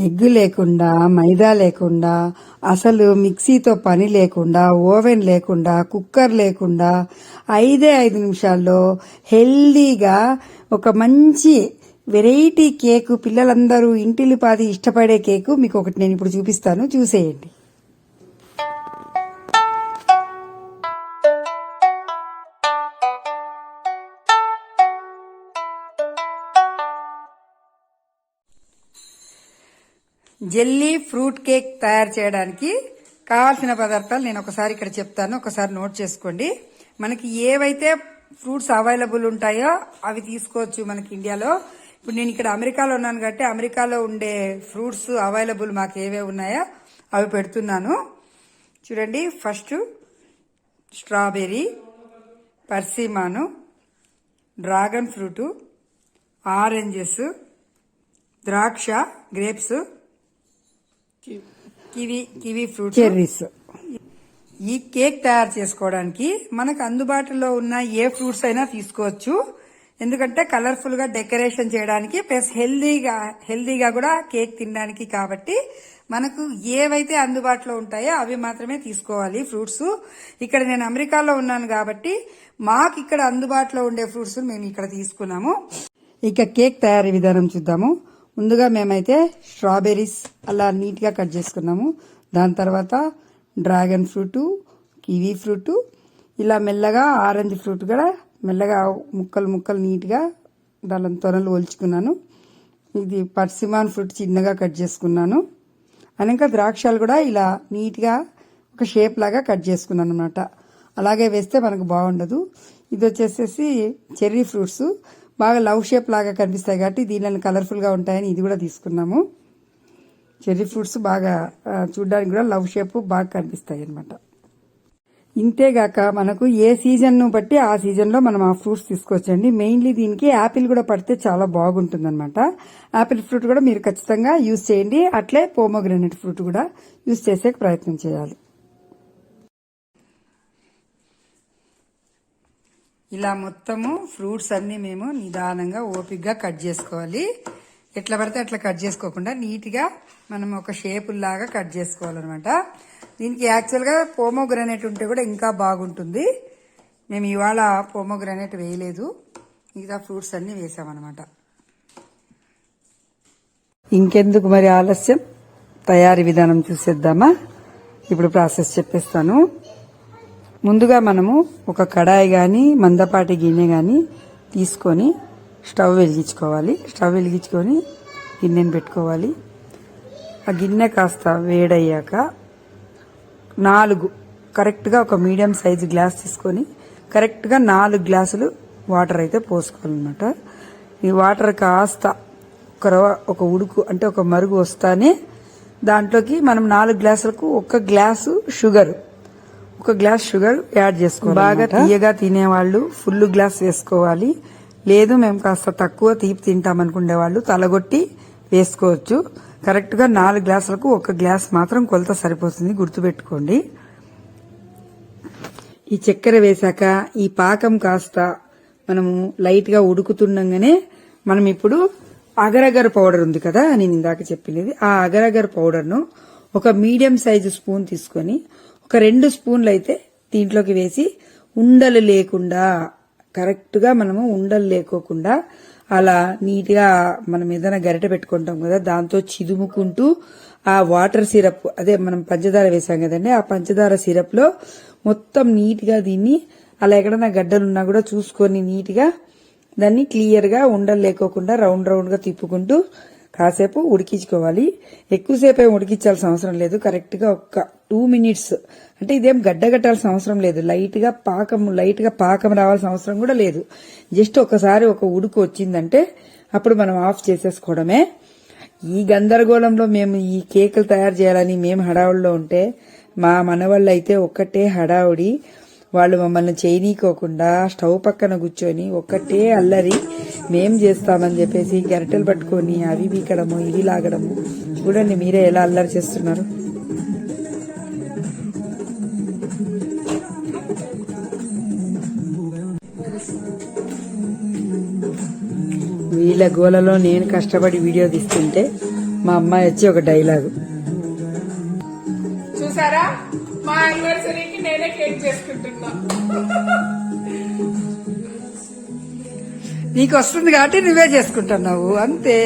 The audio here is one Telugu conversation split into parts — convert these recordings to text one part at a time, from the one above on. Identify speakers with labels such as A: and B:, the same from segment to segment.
A: ఎగ్ లేకుండా, మైదా లేకుండా, అసలు మిక్సీతో పని లేకుండా, ఓవెన్ లేకుండా, కుక్కర్ లేకుండా 5 నిమిషాల్లో హెల్దీగా ఒక మంచి వెరైటీ కేకు, పిల్లలందరూ ఇంటిల్లిపాది ఇష్టపడే కేకు మీకు ఒకటి నేను ఇప్పుడు చూపిస్తాను, చూసేయండి. జెల్లీ ఫ్రూట్ కేక్ తయారు చేయడానికి కావాల్సిన పదార్థాలు నేను ఒకసారి ఇక్కడ చెప్తాను, ఒకసారి నోట్ చేసుకోండి. మనకి ఏవైతే ఫ్రూట్స్ అవైలబుల్ ఉంటాయో అవి తీసుకోవచ్చు మనకి ఇండియాలో. ఇప్పుడు నేను ఇక్కడ అమెరికాలో ఉన్నాను కాబట్టి అమెరికాలో ఉండే ఫ్రూట్స్ అవైలబుల్ మాకు ఏవే ఉన్నాయో అవి పెడుతున్నాను. చూడండి, first strawberry, persimmon, dragon fruit, oranges, ద్రాక్ష, గ్రేప్స్, కివి ఫ్రూట్, చెర్రీస్. ఈ కేక్ తయారు చేసుకోవడానికి మనకు అందుబాటులో ఉన్న ఏ ఫ్రూట్స్ అయినా తీసుకోవచ్చు. ఎందుకంటే కలర్ఫుల్ గా డెకరేషన్ చేయడానికి ప్లస్ హెల్దీగా కూడా కేక్ తినడానికి. కాబట్టి మనకు ఏవైతే అందుబాటులో ఉంటాయో అవి మాత్రమే తీసుకోవాలి ఫ్రూట్స్. ఇక్కడ నేను అమెరికాలో ఉన్నాను కాబట్టి మాకు ఇక్కడ అందుబాటులో ఉండే ఫ్రూట్స్ మేము ఇక్కడ తీసుకున్నాము. ఇక కేక్ తయారీ విధానం చూద్దాము. ముందుగా మేమైతే స్ట్రాబెర్రీస్ అలా నీట్గా కట్ చేసుకున్నాము. దాని తర్వాత డ్రాగన్ ఫ్రూటు, కివీ ఫ్రూటు, ఇలా మెల్లగా ఆరెంజ్ ఫ్రూట్ కూడా మెల్లగా ముక్కలు నీట్గా దాని తొనలు ఒలుచుకున్నాను. ఇది పర్సిమాన్ ఫ్రూట్ చిన్నగా కట్ చేసుకున్నాను. అనేక ద్రాక్షలు కూడా ఇలా నీట్గా ఒక షేప్ లాగా కట్ చేసుకున్నాను అనమాట. అలాగే వేస్తే మనకు బాగుండదు. ఇది వచ్చేసేసి చెర్రీ ఫ్రూట్స్, బాగా లవ్ షేప్ లాగా కనిపిస్తాయి కాబట్టి దీనిని కలర్ఫుల్గా ఉంటాయని ఇది కూడా తీసుకున్నాము. చెర్రీ ఫ్రూట్స్ బాగా చూడడానికి కూడా లవ్ షేప్ బాగా కనిపిస్తాయి అనమాట. ఇంతేగాక మనకు ఏ సీజన్ను బట్టి ఆ సీజన్లో మనం ఆ ఫ్రూట్స్ తీసుకోవచ్చండి. మెయిన్లీ దీనికి యాపిల్ కూడా పడితే చాలా బాగుంటుంది అనమాట. యాపిల్ ఫ్రూట్ కూడా మీరు ఖచ్చితంగా యూజ్ చేయండి. అట్లే పోమోగ్రానైట్ ఫ్రూట్ కూడా యూజ్ చేసే ప్రయత్నం చేయాలి. ఇలా మొత్తము ఫ్రూట్స్ అన్ని మేము నిదానంగా ఓపిక్గా కట్ చేసుకోవాలి. ఎట్లా పడితే అట్లా కట్ చేసుకోకుండా నీట్గా మనం ఒక షేప్ లాగా కట్ చేసుకోవాలన్నమాట. దీనికి యాక్చువల్గా పోమోగ్రానైట్ ఉంటే కూడా ఇంకా బాగుంటుంది. మేము ఇవాళ పోమోగ్రానైట్ వేయలేదు, మిగతా ఫ్రూట్స్ అన్ని వేసామన్నమాట. ఇంకెందుకు మరి ఆలస్యం, తయారీ విధానం చూసేద్దామా? ఇప్పుడు ప్రాసెస్ చెప్పేస్తాను. ముందుగా మనము ఒక కడాయి కానీ మందపాటి గిన్నె కానీ తీసుకొని స్టవ్ వెలిగించుకోవాలి. స్టవ్ వెలిగించుకొని గిన్నెని పెట్టుకోవాలి. ఆ గిన్నె కాస్త వేడయ్యాక 4 కరెక్ట్గా ఒక మీడియం సైజు గ్లాస్ తీసుకొని కరెక్ట్గా 4 గ్లాసులు వాటర్ అయితే పోసుకోవాలన్నమాట. ఈ వాటర్ కాస్త ఒక ఉడుకు అంటే ఒక మరుగు వస్తానే దాంట్లోకి మనం 4 గ్లాసులకు ఒక గ్లాసు షుగర్ యాడ్ చేసుకోవాలి. బాగా తీయగా తినేవాళ్ళు ఫుల్ గ్లాస్ వేసుకోవాలి. లేదు మేము కాస్త తక్కువ తీపి తింటామనుకునే వాళ్ళు తలగొట్టి వేసుకోవచ్చు. కరెక్ట్గా 4 గ్లాసులకు ఒక గ్లాస్ మాత్రం కొలత సరిపోతుంది, గుర్తుపెట్టుకోండి. ఈ చక్కెర వేశాక ఈ పాకం కాస్త మనము లైట్ గా ఉడుకుతుండగానే మనం ఇప్పుడు అగరగర్ పౌడర్ ఉంది కదా నేను ఇందాక చెప్పినది, ఆ అగరగర్ పౌడర్ను ఒక మీడియం సైజు స్పూన్ తీసుకొని ఒక 2 స్పూన్లు అయితే దీంట్లోకి వేసి ఉండలు లేకుండా కరెక్ట్గా మనము ఉండలు లేకోకుండా అలా నీట్గా మనం ఏదైనా గరిటె పెట్టుకుంటాం కదా దాంతో చిదుముకుంటూ ఆ వాటర్ సిరప్, అదే మనం పంచదార వేసాం కదండి, ఆ పంచదార సిరప్ లో మొత్తం నీట్గా దీన్ని అలా ఎక్కడైనా గడ్డలున్నా కూడా చూసుకొని నీట్గా దాన్ని క్లియర్ గా ఉండలు లేకోకుండా రౌండ్ గా తిప్పుకుంటూ కాసేపు ఉడికించుకోవాలి. ఎక్కువసేపు ఏం ఉడికించాల్సిన అవసరం లేదు. కరెక్ట్ గా ఒక 2 మినిట్స్, అంటే ఇదేం గడ్డగట్టాల్సిన అవసరం లేదు. లైట్ గా పాకం రావాల్సిన అవసరం కూడా లేదు. జస్ట్ ఒకసారి ఒక ఉడుకు వచ్చిందంటే అప్పుడు మనం ఆఫ్ చేసేసుకోవడమే. ఈ గందరగోళంలో మేము ఈ కేకులు తయారు చేయాలని మేము హడావుడిలో ఉంటే మా మనవాళ్ళు అయితే ఒక్కటే హడావుడి. వాళ్ళు మమ్మల్ని చేయనీకోకుండా స్టవ్ పక్కన కూర్చొని ఒక్కటే అల్లరి. మేం చేస్తామని చెప్పేసి గరిటెలు పట్టుకొని అవి బీకడము ఇవి లాగడము. చూడండి మీరే ఎలా అల్లరి చేస్తున్నారు. వీళ్ళ గోలలో నేను కష్టపడి వీడియో తీస్తుంటే మా అమ్మాయి వచ్చి ఒక డైలాగు,
B: చూసారా మా యానివర్సరీకి నేనే కేక్ చేసుకుంటున్నా.
A: నీకు వస్తుంది కాబట్టి నువ్వే చేసుకుంటున్నావు అంతే.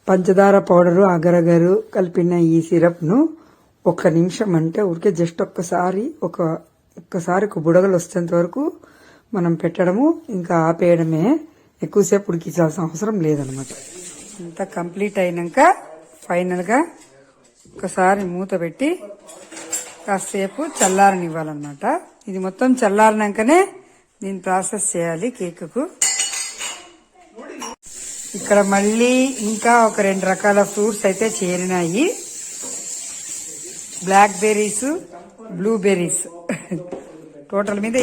A: పంచదార పౌడరు అగరగరు కలిపిన ఈ సిరప్ ను 1 నిమిషం అంటే ఊరికే జస్ట్ ఒక్కసారి ఒక బుడగలు వచ్చేంత వరకు మనం పెట్టడము, ఇంకా ఆపేయడమే. ఎక్కువసేపు ఉడికించాల్సిన అవసరం లేదనమాట. అంతా కంప్లీట్ అయినాక ఫైనల్ గా ఒకసారి మూత పెట్టి కాసేపు చల్లారనివ్వాలన్నమాట. ఇది మొత్తం చల్లారినాకనే దీన్ని ప్రాసెస్ చేయాలి కేకుకు. ఇక్కడ మళ్ళీ ఇంకా ఒక 2 రకాల ఫ్రూట్స్ అయితే చేరినాయి. Black berries, blueberries. టోటల్ మీద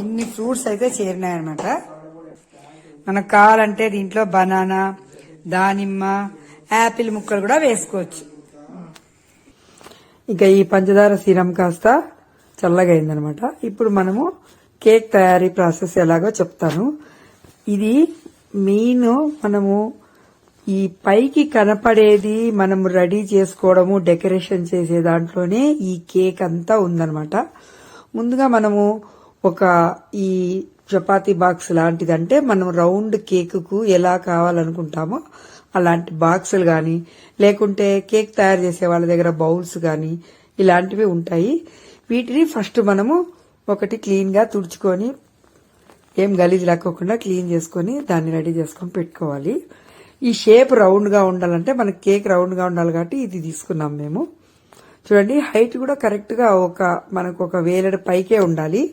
A: ఇన్ని ఫ్రూట్స్ అయితే చేరినాయన్నమాట. మనకు కావాలంటే దీంట్లో బనానా, దానిమ్మ, యాపిల్ ముక్కలు కూడా వేసుకోవచ్చు. ఇక ఈ పంచదార సిరం కాస్త చల్లగా అయిందనమాట. ఇప్పుడు మనము కేక్ తయారీ ప్రాసెస్ ఎలాగో చెప్తాను. ఇది మెయిన్ మనము ఈ పైకి కనపడేది మనం రెడీ చేసుకోవడము, డెకరేషన్ చేసే దాంట్లోనే ఈ కేక్ అంతా ఉందన్నమాట. ముందుగా మనము ఈ చపాతీ బాక్స్ లాంటిదంటే మనం రౌండ్ కేకుకు ఎలా కావాలనుకుంటామో అలాంటి బాక్సులు గాని, లేకుంటే కేక్ తయారు చేసే వాళ్ళ దగ్గర బౌల్స్ గాని ఇలాంటివి ఉంటాయి. వీటిని ఫస్ట్ మనము ఒకటి క్లీన్ గా తుడుచుకొని, ఏం గలీజ్ లేకోకుండా క్లీన్ చేసుకొని దాన్ని రెడీ చేసుకొని పెట్టుకోవాలి. ఈ షేప్ రౌండ్ గా ఉండాలంటే మనకి కేక్ రౌండ్ గా ఉండాలి కాబట్టి ఇది తీసుకున్నాం మేము. చూడండి, హైట్ కూడా కరెక్ట్ గా మనకు ఒక వేలెడు పైకే ఉండాలి.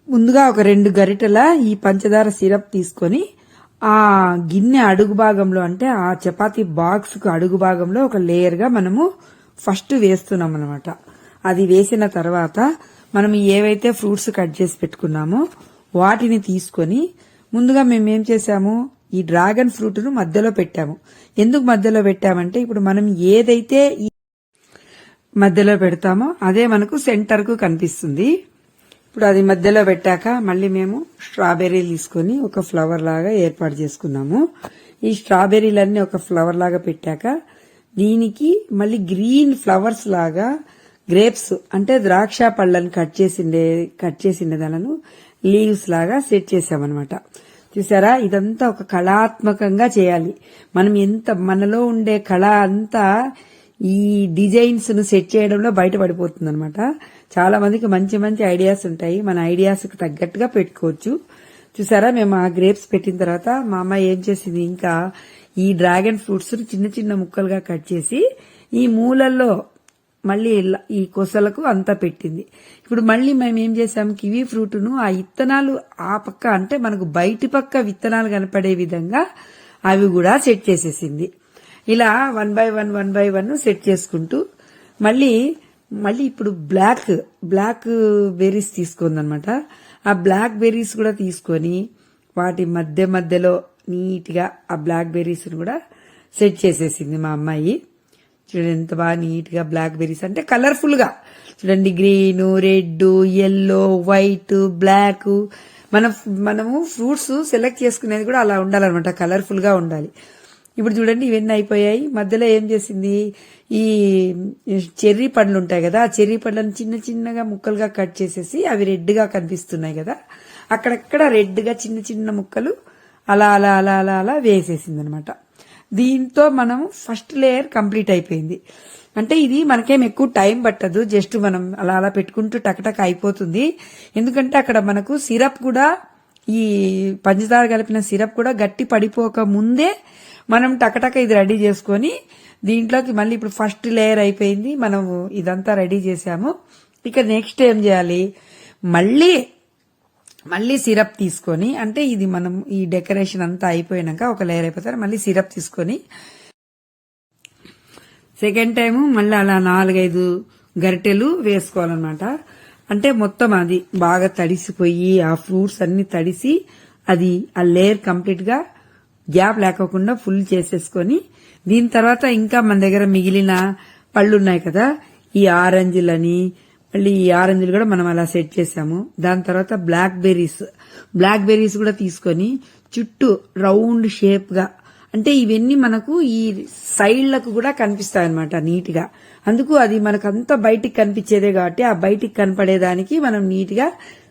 A: ముందుగా ఒక 2 గరిటెల ఈ పంచదార సిరప్ తీసుకొని ఆ గిన్నె అడుగు భాగంలో, అంటే ఆ చపాతీ బాక్స్ కు అడుగు భాగంలో ఒక లేయర్ గా మనము ఫస్ట్ వేస్తున్నాం అనమాట. అది వేసిన తర్వాత మనం ఏవైతే ఫ్రూట్స్ కట్ చేసి పెట్టుకున్నామో వాటిని తీసుకొని, ముందుగా మేము ఏం చేసాము, ఈ డ్రాగన్ ఫ్రూట్ ను మధ్యలో పెట్టాము. ఎందుకు మధ్యలో పెట్టామంటే ఇప్పుడు మనం ఏదైతే మధ్యలో పెడతామో అదే మనకు సెంటర్ కు కనిపిస్తుంది. ఇప్పుడు అది మధ్యలో పెట్టాక మళ్ళీ మేము స్ట్రాబెర్రీలు తీసుకొని ఒక ఫ్లవర్ లాగా ఏర్పాటు చేసుకున్నాము. ఈ స్ట్రాబెర్రీలన్నీ ఒక ఫ్లవర్ లాగా పెట్టాక దీనికి మళ్ళీ గ్రీన్ ఫ్లవర్స్ లాగా గ్రేప్స్, అంటే ద్రాక్ష పళ్ళని కట్ చేసిండే దాలను లీవ్స్ లాగా సెట్ చేసామన్నమాట. చూసారా, ఇదంతా ఒక కళాత్మకంగా చేయాలి. మనం మనలో ఉండే కళ అంతా ఈ డిజైన్స్ ను సెట్ చేయడంలో బయటపడిపోతుంది అనమాట. చాలా మందికి మంచి మంచి ఐడియాస్ ఉంటాయి, మన ఐడియాస్ కు తగ్గట్టుగా పెట్టుకోవచ్చు. చూసారా, మేము ఆ గ్రేప్స్ పెట్టిన తర్వాత మా అమ్మ ఏం చేసింది, ఇంకా ఈ డ్రాగన్ ఫ్రూట్స్ చిన్న చిన్న ముక్కలుగా కట్ చేసి ఈ మూలల్లో మళ్ళీ ఈ కొసలకు అంతా పెట్టింది. ఇప్పుడు మళ్ళీ మేము ఏం చేసాం, కివీ ఫ్రూట్ ను ఆ విత్తనాలు ఆ పక్క, అంటే మనకు బయటి పక్క విత్తనాలు కనపడే విధంగా అవి కూడా సెట్ చేసేసింది. ఇలా 1 by 1 సెట్ చేసుకుంటూ మళ్ళీ ఇప్పుడు బ్లాక్ బెర్రీస్ తీసుకుందనమాట. ఆ బ్లాక్ బెర్రీస్ కూడా తీసుకొని వాటి మధ్యలో నీట్ గా ఆ బ్లాక్ బెర్రీస్ కూడా సెట్ చేసేసింది మా అమ్మాయి. చూడండి ఎంత బాగా నీట్ గా బ్లాక్ బెర్రీస్, అంటే కలర్ఫుల్ గా చూడండి, green, red, yellow, white, black. మనము ఫ్రూట్స్ సెలెక్ట్ చేసుకునేది కూడా అలా ఉండాలన్నమాట, కలర్ఫుల్ గా ఉండాలి. ఇప్పుడు చూడండి ఇవన్నీ అయిపోయాయి. మధ్యలో ఏం చేసింది, ఈ చెర్రీ పండ్లు ఉంటాయి కదా, ఆ చెర్రీ పండ్లను చిన్న చిన్నగా ముక్కలుగా కట్ చేసేసి అవి రెడ్ గా కనిపిస్తున్నాయి కదా, అక్కడక్కడ రెడ్ గా చిన్న చిన్న ముక్కలు అలా అలా అలా అలా అలా వేసేసింది అనమాట. దీంతో మనం ఫస్ట్ లేయర్ కంప్లీట్ అయిపోయింది. అంటే ఇది మనకేం ఎక్కువ టైం పట్టదు, జస్ట్ మనం అలా అలా పెట్టుకుంటూ టకటక అయిపోతుంది. ఎందుకంటే అక్కడ మనకు సిరప్ కూడా, ఈ పంచదార కలిపిన సిరప్ కూడా గట్టి పడిపోక ముందే మనం టకటక ఇది రెడీ చేసుకొని దీంట్లోకి మళ్ళీ ఇప్పుడు ఫస్ట్ లేయర్ అయిపోయింది, మనం ఇదంతా రెడీ చేసాము. ఇక నెక్స్ట్ ఏం చేయాలి, మళ్ళీ సిరప్ తీసుకొని, అంటే ఇది మనం ఈ డెకరేషన్ అంతా అయిపోయినాక ఒక లేయర్ అయిపోతారు, మళ్ళీ సిరప్ తీసుకొని సెకండ్ టైము మళ్ళీ అలా 4-5 గరిటెలు వేసుకోవాలన్నమాట. అంటే మొత్తం అది బాగా తడిసిపోయి ఆ ఫ్రూట్స్ అన్ని తడిసి అది ఆ లేయర్ కంప్లీట్ గా గ్యాప్ లేకోకుండా ఫుల్ చేసేసుకొని, దీని తర్వాత ఇంకా మన దగ్గర మిగిలిన పళ్ళు ఉన్నాయి కదా, ఈ ఆరెంజ్లని, మళ్ళీ ఈ ఆరెంజ్లు కూడా మనం అలా సెట్ చేసాము. దాని తర్వాత బ్లాక్ బెర్రీస్ కూడా తీసుకొని చుట్టూ రౌండ్ షేప్ గా, అంటే ఇవన్నీ మనకు ఈ సైడ్లకు కూడా కనిపిస్తాయి అనమాట నీట్ గా. అందుకు అది మనకు అంత బయటికి కనిపించేదే కాబట్టి ఆ బయటికి కనపడేదానికి మనం నీట్ గా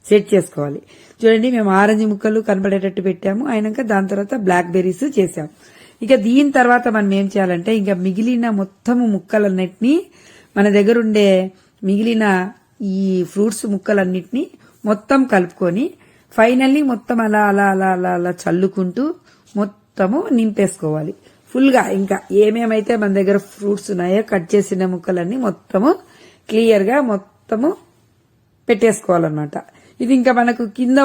A: సెట్ చేసుకోవాలి. చూడండి, మేము ఆరెంజ్ ముక్కలు కనపడేటట్టు పెట్టాము. అయినాక దాని తర్వాత బ్లాక్ బెర్రీస్ చేసాము. ఇక దీని తర్వాత మనం ఏం చేయాలంటే, ఇంకా మిగిలిన మొత్తము ముక్కలన్నిటినీ మన దగ్గర ఉండే మిగిలిన ఈ ఫ్రూట్స్ ముక్కలన్నిటినీ మొత్తం కలుపుకొని ఫైనల్లీ మొత్తం అలా అలా అలా అలా అలా చల్లుకుంటూ మొత్తము నింపేసుకోవాలి ఫుల్ గా. ఇంకా ఏమేమైతే మన దగ్గర ఫ్రూట్స్ ఉన్నాయో కట్ చేసిన ముక్కలన్నీ మొత్తము క్లియర్ గా మొత్తము పెట్టేసుకోవాలన్నమాట. ఇది ఇంకా మనకు కింద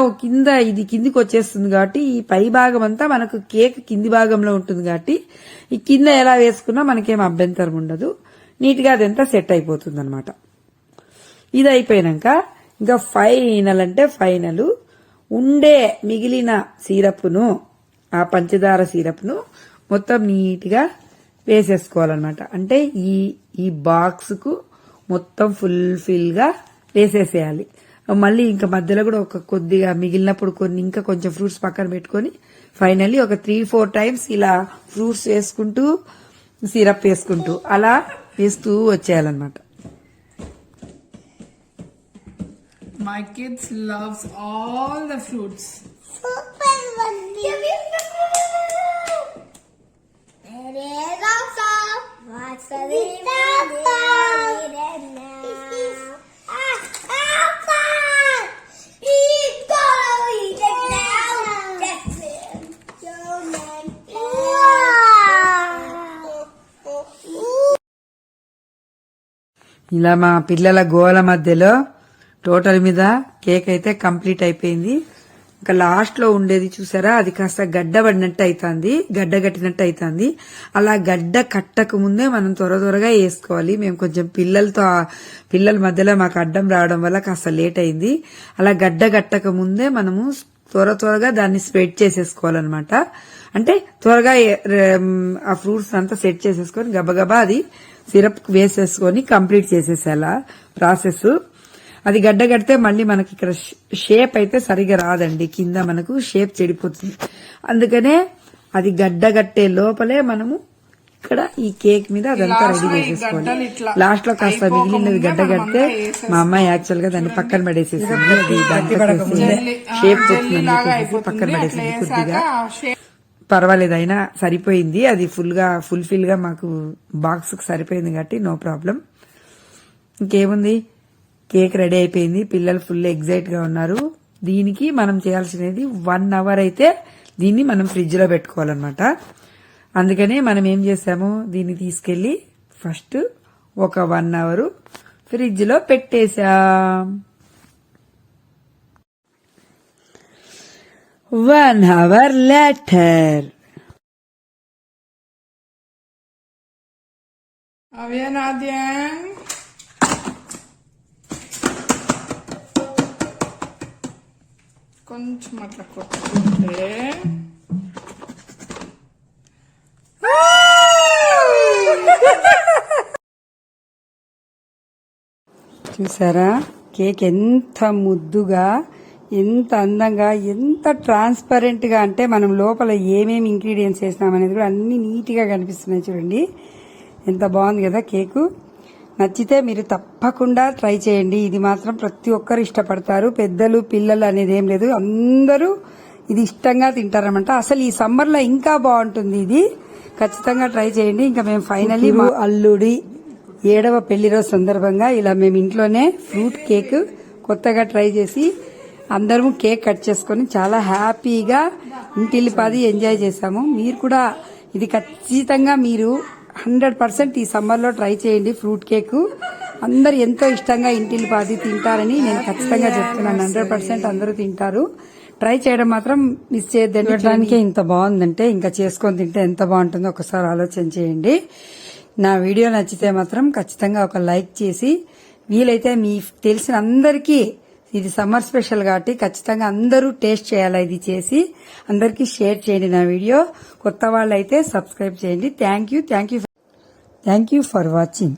A: ఇది కిందికి వచ్చేస్తుంది కాబట్టి ఈ పై భాగం అంతా మనకు కేక్ కింది భాగంలో ఉంటుంది కాబట్టి ఈ కింద ఎలా వేసుకున్నా మనకేం అభ్యంతరం ఉండదు. నీట్ గా అదంతా సెట్ అయిపోతుంది అనమాట. ఇది అయిపోయినాక ఇంకా ఫైనల్ అంటే ఫైనల్ ఉండే మిగిలిన సిరప్ను, ఆ పంచదార సిరప్ను మొత్తం నీట్ గా వేసేసుకోవాలన్నమాట. అంటే ఈ బాక్స్ కు మొత్తం ఫుల్ గా వేసేసేయాలి. మళ్ళీ ఇంకా మధ్యలో కూడా ఒక కొద్దిగా మిగిలినప్పుడు ఇంకా కొంచెం ఫ్రూట్స్ పక్కన పెట్టుకొని ఫైనల్లీ ఒక 3-4 టైమ్స్ ఇలా ఫ్రూట్స్ వేసుకుంటూ సిరప్ వేసుకుంటూ అలా వేస్తూ వచ్చేయాలన్నమాట.
B: My kids loves all the fruits.
C: Super one. There is also what's the
A: ఇలా మా పిల్లల గోల మధ్యలో టోటల్ మీద కేక్ అయితే కంప్లీట్ అయిపోయింది. ఇంకా లాస్ట్ లో ఉండేది చూసారా, అది కాస్త గడ్డ పడినట్టు అవుతుంది, గడ్డ కట్టినట్టు అవుతుంది. అలా గడ్డ కట్టక ముందే మనం త్వరగా వేసుకోవాలి. మేము కొంచెం పిల్లల మధ్యలో మాకు అడ్డం రావడం వల్ల కాస్త లేట్ అయింది. అలా గడ్డ కట్టక ముందే మనము త్వరగా దాన్ని స్ప్రెడ్ చేసేసుకోవాలన్నమాట. అంటే త్వరగా ఆ ఫ్రూట్స్ అంతా సెట్ చేసేసుకొని గబగబా అది సిరప్ వేసేసుకొని కంప్లీట్ చేసేసేలా ప్రాసెస్. అది గడ్డ కడితే మళ్ళీ మనకి ఇక్కడ షేప్ అయితే సరిగా రాదండి, కింద మనకు షేప్ చెడిపోతుంది. అందుకనే అది గడ్డ కట్టే లోపలే మనము ఇక్కడ ఈ కేక్ మీద అదంతా రెడీ చేసేసుకోవాలి. లాస్ట్ లో కాస్త మిగిలినది గడ్డ కడితే మా అమ్మాయి యాక్చువల్ గా దాన్ని పక్కన పడేసేసింది. అది షేప్ వచ్చిందని పక్కన పడేసింది. కొద్దిగా పర్వాలేదు, అయినా సరిపోయింది. అది ఫుల్ఫిల్ గా మాకు బాక్స్ కు సరిపోయింది కాబట్టి నో ప్రాబ్లం. ఇంకేముంది, కేక్ రెడీ అయిపోయింది. పిల్లలు ఫుల్ ఎగ్జైట్ గా ఉన్నారు. దీనికి మనం చేయాల్సినది 1 అవర్ అయితే దీన్ని మనం ఫ్రిడ్జ్ లో పెట్టుకోవాలన్నమాట. అందుకనే మనం ఏం చేసాము, దీన్ని తీసుకెళ్లి ఫస్ట్ ఒక 1 అవర్ ఫ్రిడ్జ్ లో పెట్టేశాం. 1 అవర్ later.
B: Avianadyan. కొంచెం అట్లా కొట్టుకుంటే
A: చూసారా కేక్ ఎంత ముద్దుగా, ఎంత అందంగా, ఎంత ట్రాన్స్పరెంట్ గా, అంటే మనం లోపల ఏమేమి ఇంగ్రీడియంట్స్ వేసినామనేది కూడా అన్ని నీట్ గా కనిపిస్తున్నాయి. చూడండి ఎంత బాగుంది కదా కేకు. నచ్చితే మీరు తప్పకుండా ట్రై చేయండి. ఇది మాత్రం ప్రతి ఒక్కరు ఇష్టపడతారు, పెద్దలు పిల్లలు అనేది ఏం లేదు, అందరూ ఇది ఇష్టంగా తింటారనమాట. అసలు ఈ సమ్మర్ లో ఇంకా బాగుంటుంది ఇది. ఖచ్చితంగా ట్రై చేయండి. ఇంకా మేము ఫైనలీ మా అల్లుడి 7వ పెళ్లి రోజు సందర్భంగా ఇలా మేము ఇంట్లోనే ఫ్రూట్ కేక్ కొత్తగా ట్రై చేసి అందరము కేక్ కట్ చేసుకుని చాలా హ్యాపీగా ఇంటిల్లిపాది ఎంజాయ్ చేశాము. మీరు కూడా ఇది ఖచ్చితంగా మీరు 100% ఈ సమ్మర్ లో ట్రై చేయండి. ఫ్రూట్ కేక్ అందరు ఎంతో ఇష్టంగా ఇంటిల్లిపాది తింటారని నేను ఖచ్చితంగా చెప్తున్నాను. 100% అందరూ తింటారు. ట్రై చేయడం మాత్రం మిస్ చేయొద్దండి. తినడానికే ఇంత బాగుందంటే ఇంకా చేసుకొని తింటే ఎంత బాగుంటుందో ఒకసారి ఆలోచన చేయండి. నా వీడియో నచ్చితే మాత్రం ఖచ్చితంగా ఒక లైక్ చేసి, వీలైతే మీ తెలిసిన అందరికీ, ఇది సమ్మర్ స్పెషల్ కాబట్టి ఖచ్చితంగా అందరూ టేస్ట్ చేయాలి. ఇది చేసి అందరికీ షేర్ చేయండి నా వీడియో. కొత్త వాళ్ళైతే సబ్స్క్రైబ్ చేయండి. Thank you for watching.